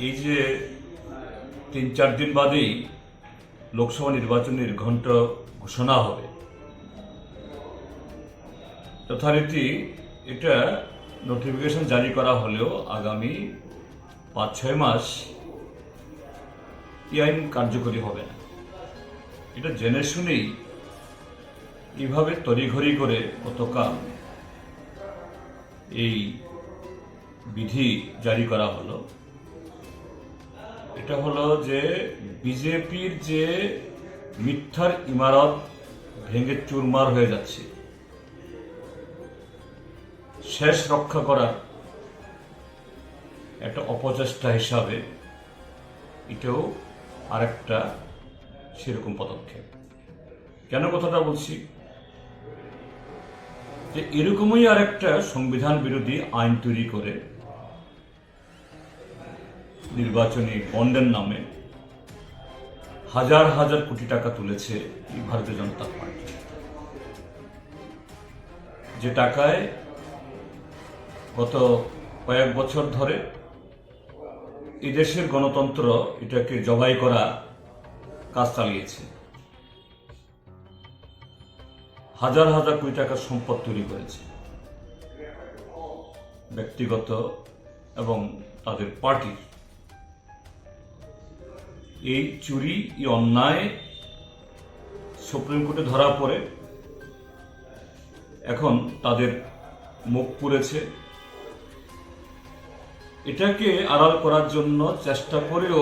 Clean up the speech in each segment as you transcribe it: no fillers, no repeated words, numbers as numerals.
এই যে ৩-৪ দিন বাদেই লোকসভা নির্বাচনের ঘণ্ট ঘোষণা হবে, যথারীতি এটা নোটিফিকেশন জারি করা হলেও আগামী ৫-৬ মাস এই আইন কার্যকরী হবে না। এটা জেনে শুনেই এইভাবে তড়িঘড়ি করে গতকাল এই বিধি জারি করা হলো। এটা হলো যে বিজেপির যে মিথ্যার ইমারত ভেঙে চুরমার হয়ে যাচ্ছে, শেষ রক্ষা করার একটা অপচেষ্টা হিসাবে এটাও আরেকটা সেরকম পদক্ষেপ। কেন কথাটা বলছি? যে এরকমই আরেকটা সংবিধান বিরোধী আইন তৈরি করে নির্বাচনী বন্ডের নামে হাজার হাজার কোটি টাকা তুলেছে এই ভারতীয় জনতা পার্টি, যে টাকায় গত কয়েক বছর ধরে এই দেশের গণতন্ত্র এটাকে জবাই করা কাজ চালিয়েছে। হাজার হাজার কোটি টাকার সম্পদ তৈরি করেছে ব্যক্তিগত এবং তাদের পার্টির। এই চুরি, এই অন্যায় সুপ্রিম কোর্টে ধরা পড়ে এখন তাদের মুখ পুড়েছে। এটাকে আড়াল করার জন্য চেষ্টা করেও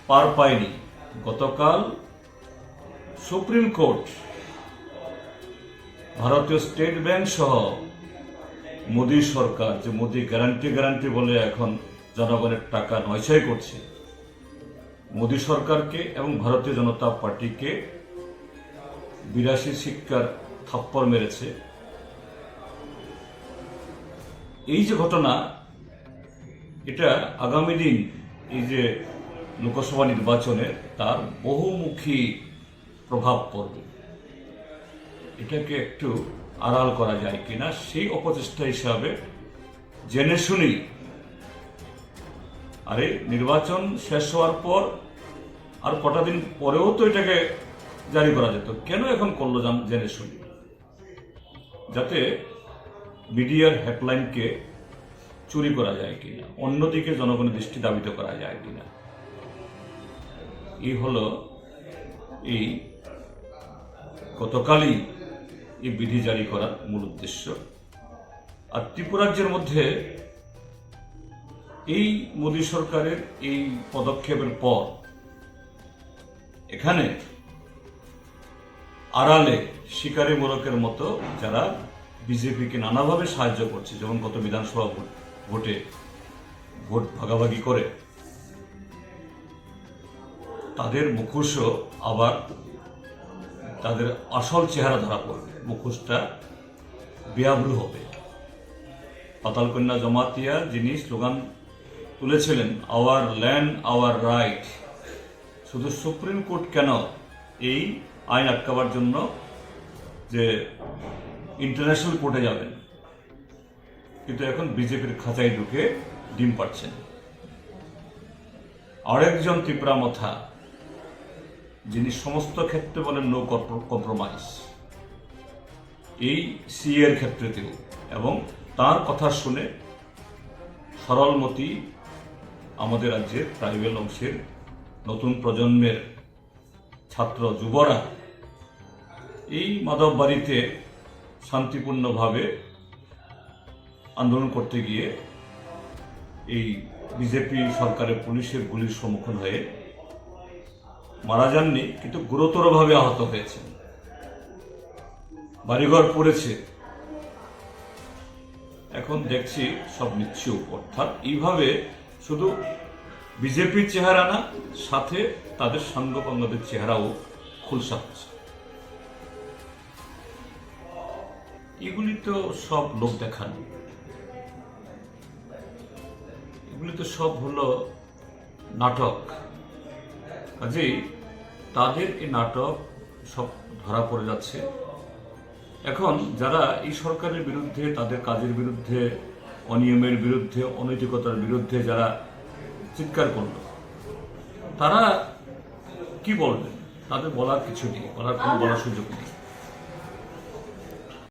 পার পায়নি। গতকাল সুপ্রিম কোর্ট ভারতীয় স্টেট ব্যাংক সহ মোদী সরকার, যে মোদী গ্যারান্টি বলে এখন জনগণের টাকা নয়ছয় করছে, মোদী সরকারকে এবং ভারতীয় জনতা পার্টিকে ৮২ শিক্ষার থাপ্পড় মেরেছে। এই যে ঘটনা, এটা আগামী দিন এই যে লোকসভা নির্বাচনের তার বহুমুখী প্রভাব পড়বে। এটাকে একটু আড়াল করা যায় কিনা সেই অপচেষ্টা হিসাবে জেনে শুনেই, আরে নির্বাচন শেষ হওয়ার পর আর কটা দিন পরেও তো এটাকে জারি করা যেত, কেন এখন করলো জেনে শুনি? যাতে মিডিয়ার হেডলাইনকে চুরি করা যায় কিনা, অন্যদিকে জনগণের দৃষ্টি ধাবিত করা যায় কিনা। এই হলো এই গতকালই এই বিধি জারি করার মূল উদ্দেশ্য। আর ত্রিপুরাজ্যের মধ্যে এই মোদী সরকারের এই পদক্ষেপের পর এখানে আড়ালে শিকারী মোরকের মতো যারা বিজেপিকে নানাভাবে সাহায্য করছে, যেমন গত বিধানসভা ভোটে ভোট ভাগাভাগি করে, তাদের মুখোশও আবার তাদের আসল চেহারা ধরা পড়বে। মুখোশটা বেআব্রু হবে। পাতালকন্যা জমাতিয়া যিনি স্লোগান তুলেছিলেন, আওয়ার ল্যান্ড আওয়ার রাইট, শুধু সুপ্রিম কোর্ট কেন এই আইন আটকাবার জন্য যে ইন্টারন্যাশনাল কোর্টে যাবেন, কিন্তু এখন বিজেপির খাঁচায় ঢুকে ডিম পাচ্ছেন। আরেকজন ত্রিপুরা মথা, যিনি সমস্ত ক্ষেত্রে বলেন নো কম্প্রোমাইজ, এই সিএর ক্ষেত্রেতেও, এবং তার কথা শুনে সরলমতি আমাদের রাজ্যের ট্রাইবেল অংশের নতুন প্রজন্মের ছাত্র যুবরা এই মাধব বাড়িতে শান্তিপূর্ণভাবে আন্দোলন করতে গিয়ে এই বিজেপি সরকারের পুলিশের গুলির সম্মুখীন হয়ে মারা যাননি, কিন্তু গুরুতরভাবে আহত হয়েছেন, বাড়িঘর পড়েছে। এখন দেখছি সব নিচ্ছুপ। অর্থাৎ এইভাবে শুধু বিজেপির চেহারা না, সাথে তাদের সাঙ্গপাঙ্গদের চেহারাও খুলসা হচ্ছে। এগুলি তো সব লোক দেখানো, এগুলি তো সব হলো নাটক। কাজেই তাদের এই নাটক সব ধরা পড়ে যাচ্ছে। এখন যারা এই সরকারের বিরুদ্ধে, তাদের কাজের বিরুদ্ধে অনিয়মের বিরুদ্ধে, অনৈতিকতার বিরুদ্ধে যারা চিৎকার করলো, তারা কি বলবেন? তাদের বলার কিছু নেই, বলার সুযোগ নেই।